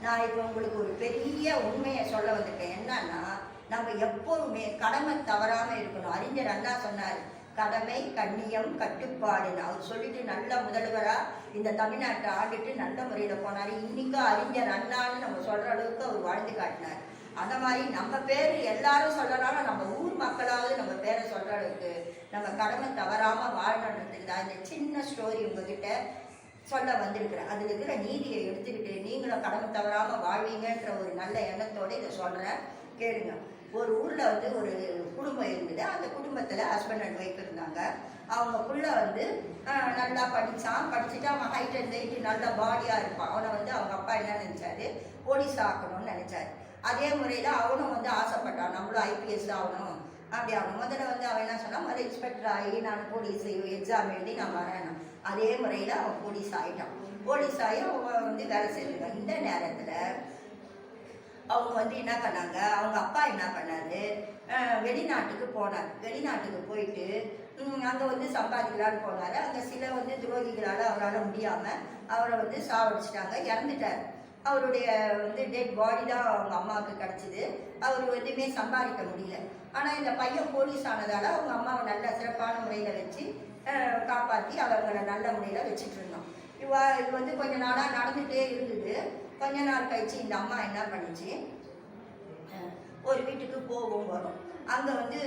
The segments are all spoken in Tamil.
நான் இப்போ உங்களுக்கு ஒரு பெரிய உண்மையை சொல்ல வந்திருக்கேன். என்னன்னா, நம்ம எப்போதுமே கடமை தவறாமல் இருக்கணும். அறிஞர் அண்ணா சொன்னார், கடமை, கண்ணியம், கட்டுப்பாடுன்னு. அவர் சொல்லிட்டு நல்ல முதல்வராக இந்த தமிழ்நாட்டை ஆடிட்டு நல்ல முறையில் போனார். இன்னைக்கும் அறிஞர் அண்ணான்னு நம்ம சொல்கிற அளவுக்கு அவர் வாழ்ந்து காட்டினார். அந்த மாதிரி நம்ம பேர் எல்லாரும் சொல்லலாம், நம்ம ஊர் மக்களாவது நம்ம பேரை சொல்கிற அளவுக்கு நம்ம கடமை தவறாமல் வாழணுன்றதுக்கு தான் இந்த சின்ன ஸ்டோரி உங்ககிட்ட சொல்ல வந்திருக்கிறேன். அதில் இருக்கிற நீதியை எடுத்துக்கிட்டு நீங்களும் கடமை தவறாமல் வாழ்வீங்கன்ற ஒரு நல்ல எண்ணத்தோடு இதை சொல்கிறேன், கேளுங்க. ஒரு ஊரில் வந்து ஒரு குடும்பம் இருந்தது. அந்த குடும்பத்தில் ஹஸ்பண்ட் அண்ட் ஒய்ஃப் இருந்தாங்க. அவங்க புள்ள வந்து நல்லா படிச்சுட்டு அவன் ஹைட் அண்ட் வெயிட் நல்ல பாடியாக இருப்பான். அவனை வந்து அவங்க அப்பா என்ன நினச்சாரு, போலீஸ் ஆக்கணும்னு நினச்சாரு. அதே முறையில் அவனும் வந்து ஆசைப்பட்டான், நம்மளும் ஐபிஎஸ் ஆகணும் அப்படி ஆகணும். முதல்ல வந்து அவன் என்ன சொன்னான், முதல்ல இன்ஸ்பெக்டர் ஆகி நான் போலீஸ் எக்ஸாம் எழுதி நான் வரேன். அதே முறையில் அவன் போலீஸ் ஆகிட்டான். போலீஸ் ஆகி அவன் வந்து வேலை செஞ்சுருக்கான். இந்த நேரத்தில் அவங்க வந்து என்ன பண்ணாங்க, அவங்க அப்பா என்ன பண்ணாரு, வெளிநாட்டுக்கு போனார். வெளிநாட்டுக்கு போயிட்டு அங்கே வந்து சம்பாதிக்கலான்னு போனார். அங்கே சில வந்து துரோகிகளால் அவரால் முடியாமல் அவரை வந்து சாவடிச்சிட்டாங்க, இறந்துட்டார். அவருடைய வந்து டெட் பாடி தான் அவங்க அம்மாவுக்கு கிடச்சிது. அவர் எதுவுமே சம்பாதிக்க முடியல. ஆனால் இந்த பையன் போலீஸ் ஆனதால் அவங்க அம்மாவை நல்ல சிறப்பான முறையில் வச்சு காப்பாற்றி அவங்களை நல்ல முறையில் வச்சுட்டு இருந்தோம். இது வந்து கொஞ்ச நாளாக நடந்துகிட்டே இருந்தது. கொஞ்ச நாள் கழிச்சு இந்த அம்மா என்ன பண்ணிச்சு, ஒரு வீட்டுக்கு போகும் வரும். அங்கே வந்து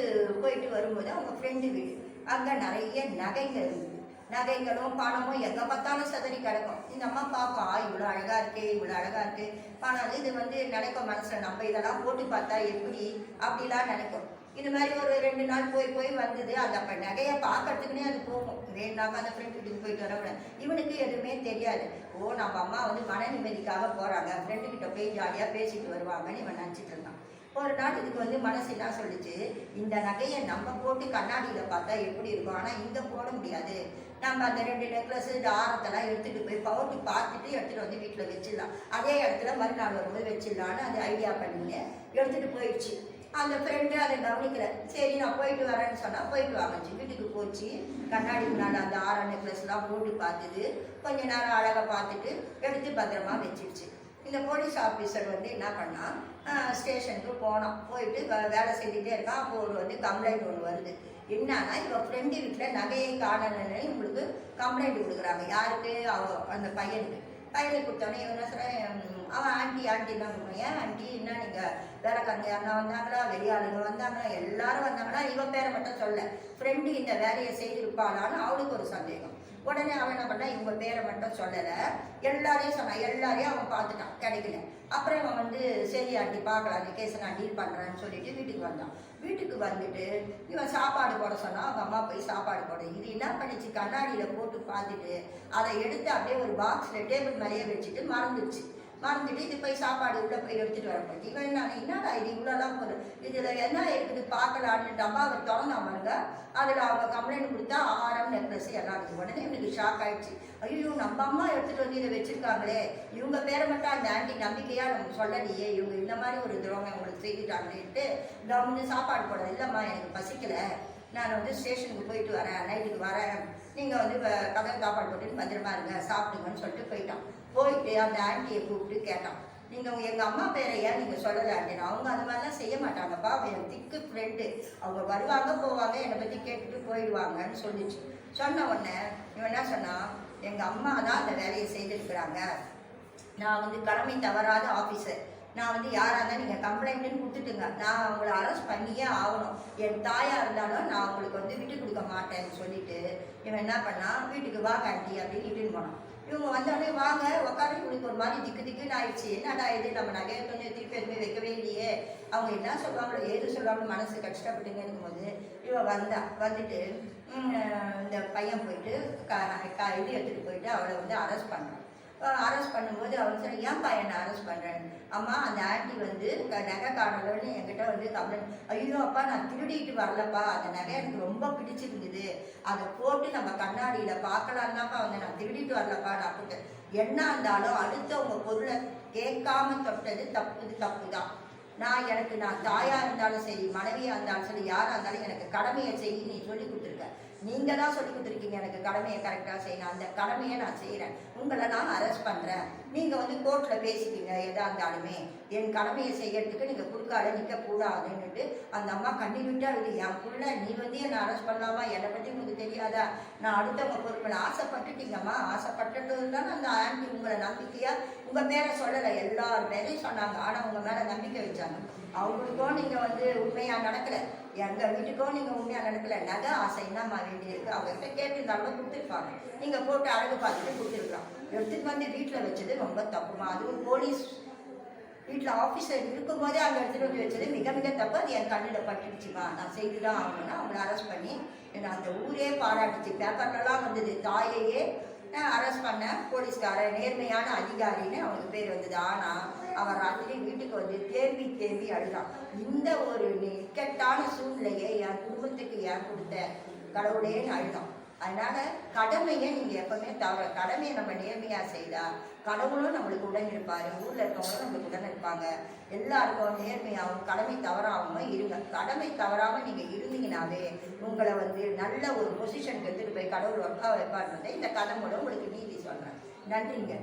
போயிட்டு வரும்போது அவங்க ஃப்ரெண்டு வீடு, அங்கே நிறைய நகைங்க இருந்தது. நகைங்களும் பணமும் எங்கே பார்த்தாலும் சதறி கிடக்கும். இந்த அம்மா பாப்பா, இவ்வளோ அழகாக இருக்கே, இவ்வளோ அழகாக இருக்கு பணம். இது வந்து நினைக்கும் மனசில், நம்ம இதெல்லாம் போட்டு பார்த்தா எப்படி அப்படிலாம் நினைக்கும். இது மாதிரி ஒரு 2 நாள் போய் வந்தது. அந்த நகையை பார்க்கறதுக்குன்னே அது போகும். வேணாக்க அந்த ஃப்ரெண்ட் வீட்டுக்கு போயிட்டு வரக்கூட இவனுக்கு எதுவுமே தெரியாது. ஓ, நம்ம அம்மா வந்து மன நிம்மதிக்காக போகிறாங்க, ஃப்ரெண்டுக்கிட்ட போய் ஜாலியாக பேசிட்டு வருவாங்கன்னு இவன் நினச்சிட்டு இருந்தான். ஒரு நாள் இதுக்கு வந்து மனசு என்ன சொல்லிச்சு, இந்த நகையை நம்ம போட்டு கண்ணாடியில் பார்த்தா எப்படி இருக்கும், ஆனால் இங்கே போட முடியாது. நம்ம அந்த 2 நெக்லஸ் இந்த ஆரத்தெல்லாம் எடுத்துகிட்டு போய் பவுட்டு பார்த்துட்டு எடுத்துகிட்டு வந்து வீட்டில் வச்சிடலாம். அதே இடத்துல மறுநாள் வரும்போது வச்சிடலான்னு அந்த ஐடியா பண்ணின்னு எடுத்துகிட்டு போயிடுச்சு. அந்த ஃப்ரெண்டு அதை கவனிக்கல. சரி நான் போயிட்டு வரேன்னு சொன்னால் போயிட்டு வாங்கச்சு. வீட்டுக்கு போச்சு. கண்ணாடி முன்னாடி அந்த ஆரம் நெக்லஸ்லாம் போட்டு பார்த்துது. கொஞ்ச நேரம் அழகாக பார்த்துட்டு எடுத்து பத்திரமா வச்சிருச்சு. இந்த போலீஸ் ஆஃபீஸர் வந்து என்ன பண்ணால், ஸ்டேஷனுக்கு போனான். போயிட்டு வேலை செஞ்சுட்டே இருக்கான். அப்போ ஒரு வந்து கம்ப்ளைண்ட் ஒன்று வருது. என்னன்னா, இவன் ஃப்ரெண்டு வீட்டில் நகையை காணலன்னு இவங்களுக்கு கம்ப்ளைண்ட் கொடுக்குறாங்க. யாருக்கு, அந்த பையனுக்கு கொடுத்தோடனே இவன் என்ன சொல்கிறேன், அவன் ஆண்டி என்ன பண்ணுவோம், ஏன் ஆண்டி என்ன நீங்கள் வேலைக்காரங்க யாருன்னா வந்தாங்களா, வெளியாளுங்க வந்தாங்களா, எல்லாரும் வந்தாங்களா, இவன் பேரை மட்டும் சொல்ல, ஃப்ரெண்டு இந்த வேலையை செய்திருப்பாளான்னு அவளுக்கு ஒரு சந்தேகம். உடனே அவன் என்ன பண்ணா, இவங்க பேரை மட்டும் சொல்லலை, எல்லாரையும் சொன்னான். எல்லாரையும் அவன் பார்த்துட்டான், கிடைக்கல. அப்புறம் அவன் வந்து சரி ஆண்டி பார்க்கலாம், அந்த கேஸை நான் டீல் பண்ணுறேன்னு சொல்லிட்டு வீட்டுக்கு வந்தான். வீட்டுக்கு வந்துட்டு இவன் சாப்பாடு போட சொன்னான். அவங்க அம்மா போய் சாப்பாடு போட, இது என்ன பண்ணிச்சு, கண்ணாடியில் போட்டு பார்த்துட்டு அதை எடுத்து அப்படியே ஒரு பாக்ஸில் டேபிள் மேலேயே வச்சுட்டு மறந்துட்டு இது போய் சாப்பாடு உள்ளே போய் எடுத்துகிட்டு வர போச்சு. இவன் என்னடா இது இவ்வளோலாம் போதும், இதில் என்ன இருக்குது பார்க்கலான்னு டப்பாவை திறந்தான் பாருங்க. அதில் அவங்க கம்ப்ளைண்ட் கொடுத்தா ஆரம் நெக்லஸ் எல்லாம் இருக்குது. உடனே இவனுக்கு ஷாக் ஆகிடுச்சு. ஐயோ, நம்ம அம்மா எடுத்துகிட்டு வந்து இதை வச்சுருக்காங்களே, இவங்க பேரை மட்டும் அந்த ஆண்டி நம்பிக்கையாக நம்ம சொல்லலையே, இவங்க இந்த மாதிரி ஒரு துரோகம் உங்களுக்கு செய்துட்டாங்களேன்ட்டு கவர்ந்து சாப்பாடு போட, இல்லைம்மா எனக்கு பசிக்கலை, நான் வந்து ஸ்டேஷனுக்கு போயிட்டு வரேன், நைட்டுக்கு வரேன், நீங்கள் வந்து கதவு சாப்பாடு போட்டுட்டு பத்திரமா இருங்க, சாப்பிடுங்கன்னு சொல்லிட்டு போயிட்டான். போயிட்டு அந்த ஆண்டியை கூப்பிட்டு கேட்டான், நீங்கள் எங்கள் அம்மா பேரை ஏன் நீங்கள் சொல்லலை ஆண்டினா. அவங்க அந்த மாதிரிலாம் செய்ய மாட்டாங்கப்பா, என் திக்கு ஃப்ரெண்டு, அவங்க வருவாங்க போவாங்க, என்னை பற்றி கேட்டுட்டு போயிடுவாங்கன்னு சொல்லிச்சு. சொன்ன உடனே இவன் என்ன சொன்னான், எங்கள் அம்மா தான் அந்த வேலையை செய்திருக்கிறாங்க, நான் வந்து கடமை தவறாத ஆஃபீஸர், நான் வந்து யாராக இருந்தாலும் நீங்கள் கம்ப்ளைண்ட்டுன்னு கொடுத்துட்டுங்க, நான் அவங்கள அரெஸ்ட் பண்ணியே ஆகணும், என் தாயாக இருந்தாலும் நான் அவங்களுக்கு வந்து விட்டு கொடுக்க மாட்டேன்னு சொல்லிட்டு இவன் என்ன பண்ணான், வீட்டுக்கு வா ஆண்டி அப்படின்னு இட்டுன்னு போனான். இவங்க வந்தோடனே வாங்க உட்காந்து, இவனுக்கு ஒரு மாதிரி திக்குன்னு ஆயிடுச்சு. என்னடா இது, நம்ம நகையை கொஞ்சம் திருப்பி எதுவுமே வைக்கவே இல்லையே, அவங்க என்ன சொல்லுவாங்களோ ஏது சொல்லுவாங்களோ மனசு கஷ்டப்பட்டுங்க இருக்கும்போது இவன் வந்துட்டு இந்த பையன் போயிட்டு இது எடுத்துகிட்டு போயிட்டு அவளை வந்து அரெஸ்ட் பண்ணுறான். அரெஸ்ட் பண்ணும்போது அவன் சொன்ன, ஏன்ப்பா என்னை அரெஸ்ட் பண்ணுறேன்னு. அம்மா, அந்த ஆண்டி வந்து நகை காணலன்னு என்கிட்ட வந்து கம்ப்ளைண்ட். ஐயோ அப்பா, நான் திருடிட்டு வரலப்பா, அந்த நகை எனக்கு ரொம்ப பிடிச்சிருந்தது, அதை போட்டு நம்ம கண்ணாடியில் பார்க்கலான்னாப்பா வந்து நான் திருடிட்டு வரலப்பா. நான் போட்டு என்ன இருந்தாலும் அடுத்தவங்க பொருளை கேட்காம தொட்டது தப்பு தான். நான் தாயாக இருந்தாலும் சரி, மனைவியாக இருந்தாலும் சரி, யாராக இருந்தாலும் எனக்கு கடமையை செய்ய நீ சொல்லி கொடுத்துருக்க. நீங்கள் தான் சொல்லி கொடுத்துருக்கீங்க எனக்கு கடமையை கரெக்டாக செய்யணும். அந்த கடமையை நான் செய்கிறேன். உங்களை நான் அரெஸ்ட் பண்ணுறேன். நீங்கள் வந்து கோர்ட்டில் பேசிக்கிங்க எதா இருந்தாலுமே, என் கடமையை செய்யறதுக்கு நீங்கள் குறுக்கால நிற்கக்கூடாதுன்னுட்டு அந்த அம்மா கண்ணீர் அழுது, என் புள்ள நீ வந்து என்னை அரெஸ்ட் பண்ணலாமா, என்னை பற்றி உங்களுக்கு தெரியாதா, நான் அடுத்தவங்க பொறுப்பில் ஆசைப்பட்டுட்டீங்கம்மா, ஆசைப்பட்டது தானே அந்த ஆண்டி உங்களை நம்பிக்கையாக உங்கள் பேரை சொல்லலை, எல்லார் பேரையும் சொன்னாங்க. ஆனால் உங்கள் மேலே நம்பிக்கை வச்சாங்க. அவங்களுக்கும் நீங்கள் வந்து உண்மையாக நடக்கலை, எங்கள் வீட்டுக்கும் நீங்கள் உண்மையாக நடக்கலை. நகை ஆசை என்னம்மா வேண்டியிருக்கு, அவங்ககிட்ட கேட்டிருந்தாலும் கொடுத்துருப்பாங்க. நீங்கள் போட்டு அழகு பார்த்துட்டு கொடுத்துருக்கலாம். எடுத்துகிட்டு வந்து வீட்டில் வச்சது ரொம்ப தப்புமா. அதுவும் போலீஸ் வீட்டில் ஆஃபீஸர் இருக்கும்போதே அங்கே எடுத்துகிட்டு வந்து வச்சது மிக மிக தப்பு. அது என் கண்ணில் பட்டுடுச்சுமா, நான் செய்து தான் ஆகணும்னா அவங்கள அரெஸ்ட் பண்ணி என்னை அந்த ஊரே பாராட்டுச்சு. பேப்பர்லலாம் வந்தது, தாயையே அரெஸ்ட் பண்ண போலீஸ்காரர் நேர்மையான அதிகாரின்னு அவனுக்கு பேர் வந்தது. ஆனால் அவன் ராத்திரி வீட்டுக்கு வந்து தேம்பி தேம்பி அழுதான். இந்த ஒரு இக்கட்டான சூழ்நிலையை என் குடும்பத்துக்கு ஏன் கொடுத்த கடவுளேன்னு அழுதான். அதனால கடமையை நீங்கள் எப்பவுமே கடமையை நம்ம நேர்மையாக செய்தால் கடவுளும் நம்மளுக்கு உடன் இருப்பார், ஊரில் இருக்கவங்களும் நம்மளுக்கு உடன் இருப்பாங்க. எல்லாருக்கும் நேர்மையாகவும் கடமை தவறாகவும் இருங்க. கடமை தவறாமல் நீங்கள் இருந்தீங்கன்னாவே உங்களை வந்து நல்ல ஒரு பொசிஷனுக்கு எடுத்துகிட்டு போய் கடவுள் ஒர்க்காக வைப்பாருன்றதை இந்த கதை மூலம் உங்களுக்கு நீதி சொல்கிறேன். நன்றிங்க.